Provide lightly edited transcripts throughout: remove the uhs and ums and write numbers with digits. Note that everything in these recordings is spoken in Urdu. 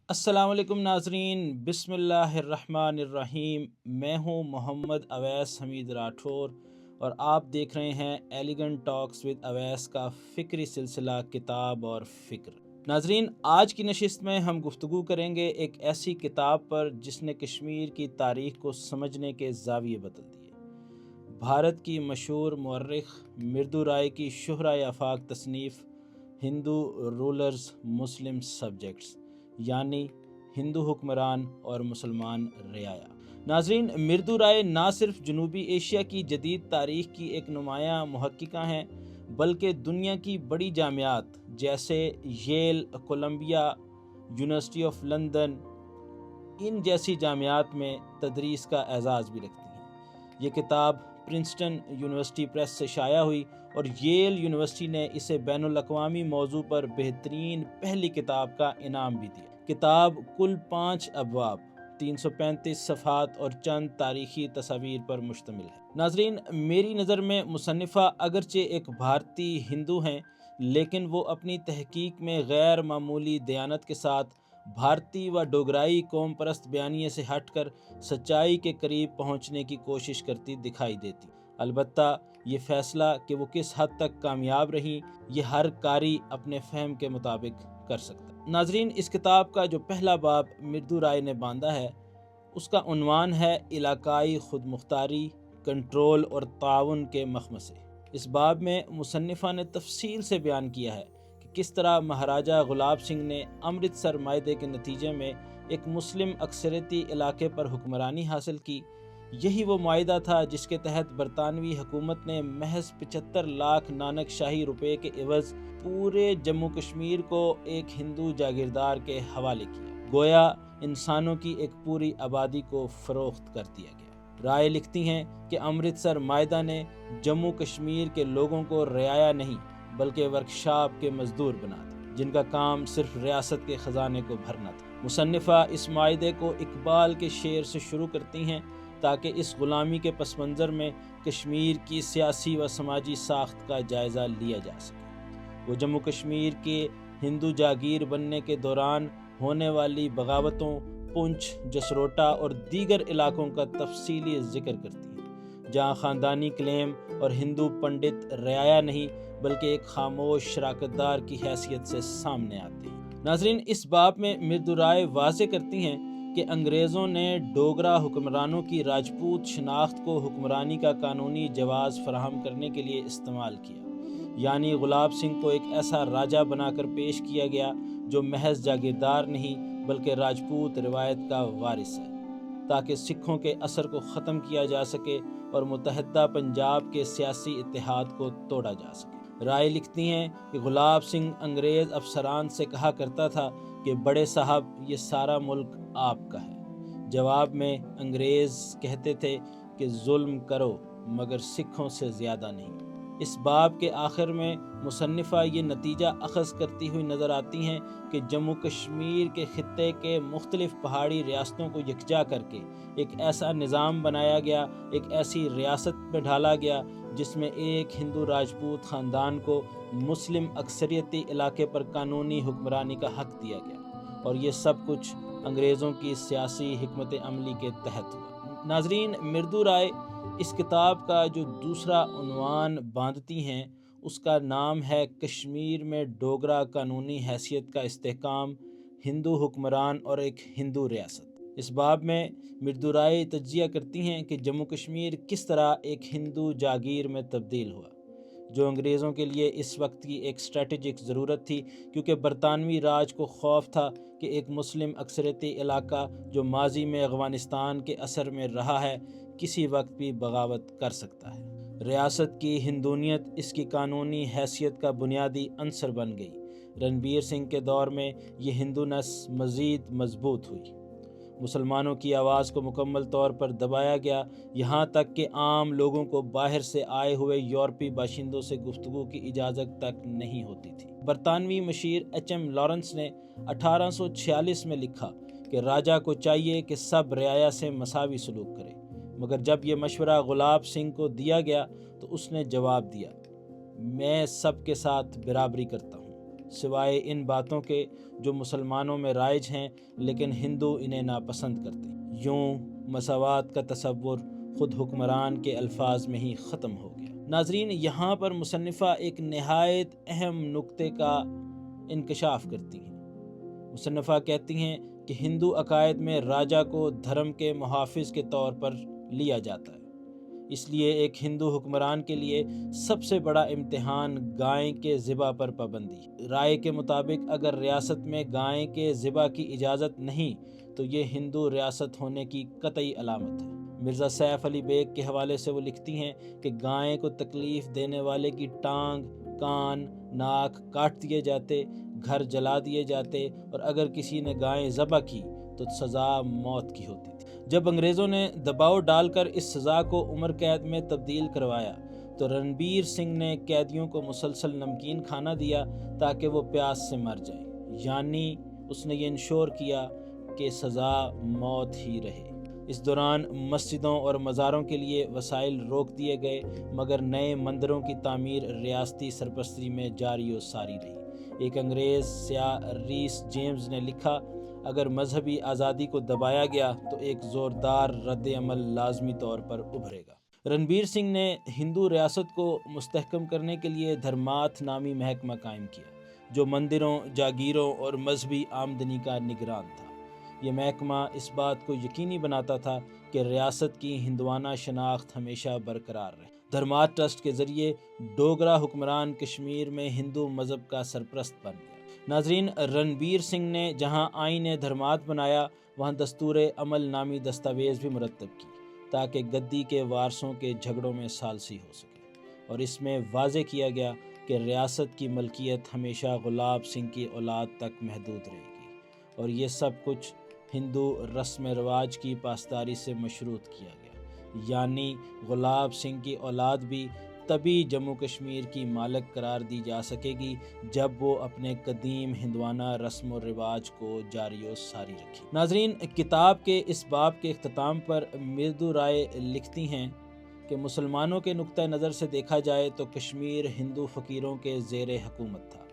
السلام علیکم ناظرین، بسم اللہ الرحمن الرحیم۔ میں ہوں محمد اویس حمید راٹھور اور آپ دیکھ رہے ہیں ایلیگنٹ ٹاکس ود اویس کا فکری سلسلہ کتاب اور فکر۔ ناظرین، آج کی نشست میں ہم گفتگو کریں گے ایک ایسی کتاب پر جس نے کشمیر کی تاریخ کو سمجھنے کے زاویے بدل دیے۔ بھارت کی مشہور مورخ مردو رائے کی شہرۂ آفاق تصنیف ہندو رولرز مسلم سبجیکٹس، یعنی ہندو حکمران اور مسلمان رعایا۔ ناظرین، مردو رائے نہ صرف جنوبی ایشیا کی جدید تاریخ کی ایک نمایاں محققہ ہیں بلکہ دنیا کی بڑی جامعات جیسے Yale, Columbia, university of London, ان جیسی جامعات میں تدریس کا اعزاز بھی رکھتی ہیں۔ یہ کتاب پرنسٹن یونیورسٹی پریس سے شائع ہوئی اور ییل یونیورسٹی نے اسے بین الاقوامی موضوع پر بہترین پہلی کتاب کا انعام بھی دیا۔ کتاب کل 5 ابواب، 335 صفحات اور چند تاریخی تصاویر پر مشتمل ہے۔ ناظرین، میری نظر میں مصنفہ اگرچہ ایک بھارتی ہندو ہیں لیکن وہ اپنی تحقیق میں غیر معمولی دیانت کے ساتھ بھارتی و ڈوگرائی قوم پرست بیانیے سے ہٹ کر سچائی کے قریب پہنچنے کی کوشش کرتی دکھائی دیتی۔ البتہ یہ فیصلہ کہ وہ کس حد تک کامیاب رہیں یہ ہر قاری اپنے فہم کے مطابق کر سکتا ہے۔ ناظرین، اس کتاب کا جو پہلا باب مردو رائے نے باندھا ہے اس کا عنوان ہے علاقائی خود مختاری، کنٹرول اور تعاون کے مخمصے۔ اس باب میں مصنفہ نے تفصیل سے بیان کیا ہے کہ کس طرح مہاراجہ غلاب سنگھ نے امرتسر معاہدے کے نتیجے میں ایک مسلم اکثریتی علاقے پر حکمرانی حاصل کی۔ یہی وہ معاہدہ تھا جس کے تحت برطانوی حکومت نے محض 75 لاکھ نانک شاہی روپے کے عوض پورے جموں کشمیر کو ایک ہندو جاگیردار کے حوالے کیا، گویا انسانوں کی ایک پوری آبادی کو فروخت کر دیا گیا۔ رائے لکھتی ہیں کہ امرتسر معاہدہ نے جموں کشمیر کے لوگوں کو رعایا نہیں بلکہ ورکشاپ کے مزدور بنا دیا جن کا کام صرف ریاست کے خزانے کو بھرنا تھا۔ مصنفہ اس معاہدے کو اقبال کے شعر سے شروع کرتی ہیں تاکہ اس غلامی کے پس منظر میں کشمیر کی سیاسی و سماجی ساخت کا جائزہ لیا جا سکے۔ وہ جموں کشمیر کے ہندو جاگیر بننے کے دوران ہونے والی بغاوتوں، پونچھ، جسروٹا اور دیگر علاقوں کا تفصیلی ذکر کرتی ہیں جہاں خاندانی کلیم اور ہندو پنڈت رعایا نہیں بلکہ ایک خاموش شراکت دار کی حیثیت سے سامنے آتے ہیں۔ ناظرین، اس باب میں مردو رائے واضح کرتی ہیں کہ انگریزوں نے ڈوگرا حکمرانوں کی راجپوت شناخت کو حکمرانی کا قانونی جواز فراہم کرنے کے لیے استعمال کیا، یعنی غلاب سنگھ کو ایک ایسا راجہ بنا کر پیش کیا گیا جو محض جاگیردار نہیں بلکہ راجپوت روایت کا وارث ہے، تاکہ سکھوں کے اثر کو ختم کیا جا سکے اور متحدہ پنجاب کے سیاسی اتحاد کو توڑا جا سکے۔ رائے لکھتی ہیں کہ غلاب سنگھ انگریز افسران سے کہا کرتا تھا کہ بڑے صاحب یہ سارا ملک آپ کا ہے، جواب میں انگریز کہتے تھے کہ ظلم کرو مگر سکھوں سے زیادہ نہیں۔ اس باب کے آخر میں مصنفہ یہ نتیجہ اخذ کرتی ہوئی نظر آتی ہیں کہ جموں کشمیر کے خطے کے مختلف پہاڑی ریاستوں کو یکجا کر کے ایک ایسا نظام بنایا گیا، ایک ایسی ریاست میں ڈھالا گیا جس میں ایک ہندو راجپوت خاندان کو مسلم اکثریتی علاقے پر قانونی حکمرانی کا حق دیا گیا، اور یہ سب کچھ انگریزوں کی سیاسی حکمت عملی کے تحت ہوا۔ ناظرین، مردو رائے اس کتاب کا جو دوسرا عنوان باندھتی ہیں اس کا نام ہے کشمیر میں ڈوگرا قانونی حیثیت کا استحکام، ہندو حکمران اور ایک ہندو ریاست۔ اس باب میں مردو رائے تجزیہ کرتی ہیں کہ جموں کشمیر کس طرح ایک ہندو جاگیر میں تبدیل ہوا، جو انگریزوں کے لیے اس وقت کی ایک اسٹریٹجک ضرورت تھی، کیونکہ برطانوی راج کو خوف تھا کہ ایک مسلم اکثریتی علاقہ جو ماضی میں افغانستان کے اثر میں رہا ہے کسی وقت بھی بغاوت کر سکتا ہے۔ ریاست کی ہندونیت اس کی قانونی حیثیت کا بنیادی عنصر بن گئی۔ رنبیر سنگھ کے دور میں یہ ہندونس مزید مضبوط ہوئی، مسلمانوں کی آواز کو مکمل طور پر دبایا گیا، یہاں تک کہ عام لوگوں کو باہر سے آئے ہوئے یورپی باشندوں سے گفتگو کی اجازت تک نہیں ہوتی تھی۔ برطانوی مشیر ایچ.ایم. لارنس نے 1846 میں لکھا کہ راجہ کو چاہیے کہ سب رعایا سے مساوی سلوک کرے، مگر جب یہ مشورہ غلاب سنگھ کو دیا گیا تو اس نے جواب دیا، میں سب کے ساتھ برابری کرتا ہوں، سوائے ان باتوں کے جو مسلمانوں میں رائج ہیں لیکن ہندو انہیں ناپسند کرتے ہیں۔ یوں مساوات کا تصور خود حکمران کے الفاظ میں ہی ختم ہو گیا۔ ناظرین، یہاں پر مصنفہ ایک نہایت اہم نکتے کا انکشاف کرتی ہیں۔ مصنفہ کہتی ہیں کہ ہندو عقائد میں راجا کو دھرم کے محافظ کے طور پر لیا جاتا ہے، اس لیے ایک ہندو حکمران کے لیے سب سے بڑا امتحان گائے کے ذبح پر پابندی۔ رائے کے مطابق اگر ریاست میں گائے کے ذبح کی اجازت نہیں تو یہ ہندو ریاست ہونے کی قطعی علامت ہے۔ مرزا سیف علی بیگ کے حوالے سے وہ لکھتی ہیں کہ گائے کو تکلیف دینے والے کی ٹانگ، کان، ناک کاٹ دیے جاتے، گھر جلا دیے جاتے، اور اگر کسی نے گائے ذبح کی تو سزا موت کی ہوتی تھی۔ جب انگریزوں نے دباؤ ڈال کر اس سزا کو عمر قید میں تبدیل کروایا تو رنبیر سنگھ نے قیدیوں کو مسلسل نمکین کھانا دیا تاکہ وہ پیاس سے مر جائیں، یعنی اس نے یہ انشور کیا کہ سزا موت ہی رہے۔ اس دوران مسجدوں اور مزاروں کے لیے وسائل روک دیے گئے، مگر نئے مندروں کی تعمیر ریاستی سرپرستی میں جاری و ساری رہی۔ ایک انگریز سیاح ریس جیمز نے لکھا، اگر مذہبی آزادی کو دبایا گیا تو ایک زوردار رد عمل لازمی طور پر ابھرے گا۔ رنبیر سنگھ نے ہندو ریاست کو مستحکم کرنے کے لیے دھرماتھ نامی محکمہ قائم کیا، جو مندروں، جاگیروں اور مذہبی آمدنی کا نگران تھا۔ یہ محکمہ اس بات کو یقینی بناتا تھا کہ ریاست کی ہندوانہ شناخت ہمیشہ برقرار رہے۔ دھرماتھ ٹرسٹ کے ذریعے ڈوگرا حکمران کشمیر میں ہندو مذہب کا سرپرست بن گیا۔ ناظرین، رنبیر سنگھ نے جہاں آئین دھرماتھ بنایا وہاں دستور عمل نامی دستاویز بھی مرتب کی تاکہ گدی کے وارثوں کے جھگڑوں میں ثالثی ہو سکے، اور اس میں واضح کیا گیا کہ ریاست کی ملکیت ہمیشہ گلاب سنگھ کی اولاد تک محدود رہے گی، اور یہ سب کچھ ہندو رسم رواج کی پاسداری سے مشروط کیا گیا، یعنی گلاب سنگھ کی اولاد بھی تبھی جموں کشمیر کی مالک قرار دی جا سکے گی جب وہ اپنے قدیم ہندوانہ رسم و رواج کو جاری و ساری رکھے۔ ناظرین، کتاب کے اس باب کے اختتام پر مردو رائے لکھتی ہیں کہ مسلمانوں کے نقطہ نظر سے دیکھا جائے تو کشمیر ہندو فقیروں کے زیر حکومت تھا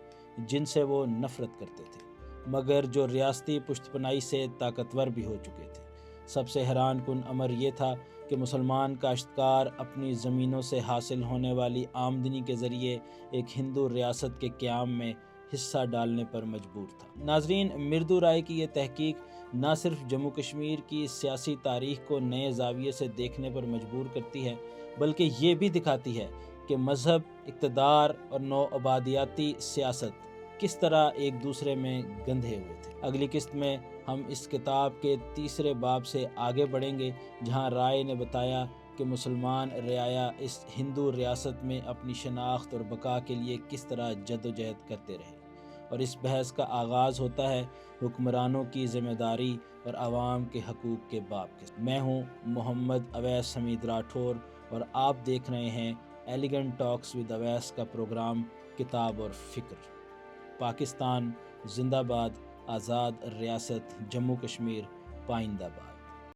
جن سے وہ نفرت کرتے تھے، مگر جو ریاستی پشت پناہی سے طاقتور بھی ہو چکے تھے۔ سب سے حیران کن امر یہ تھا کہ مسلمان کاشتکار اپنی زمینوں سے حاصل ہونے والی آمدنی کے ذریعے ایک ہندو ریاست کے قیام میں حصہ ڈالنے پر مجبور تھا۔ ناظرین، مردو رائے کی یہ تحقیق نہ صرف جموں کشمیر کی سیاسی تاریخ کو نئے زاویے سے دیکھنے پر مجبور کرتی ہے بلکہ یہ بھی دکھاتی ہے کہ مذہب، اقتدار اور نوآبادیاتی سیاست کس طرح ایک دوسرے میں گندھے ہوئے تھے۔ اگلی قسط میں ہم اس کتاب کے تیسرے باب سے آگے بڑھیں گے جہاں رائے نے بتایا کہ مسلمان رعایا اس ہندو ریاست میں اپنی شناخت اور بقا کے لیے کس طرح جدوجہد کرتے رہے، اور اس بحث کا آغاز ہوتا ہے حکمرانوں کی ذمہ داری اور عوام کے حقوق کے باب کے۔ میں ہوں محمد اویس حمید راٹھور اور آپ دیکھ رہے ہیں ایلیگنٹ ٹاکس ود اویس کا پروگرام کتاب اور فکر۔ پاکستان زندہ باد، آزاد ریاست جموں کشمیر پائندہ باد۔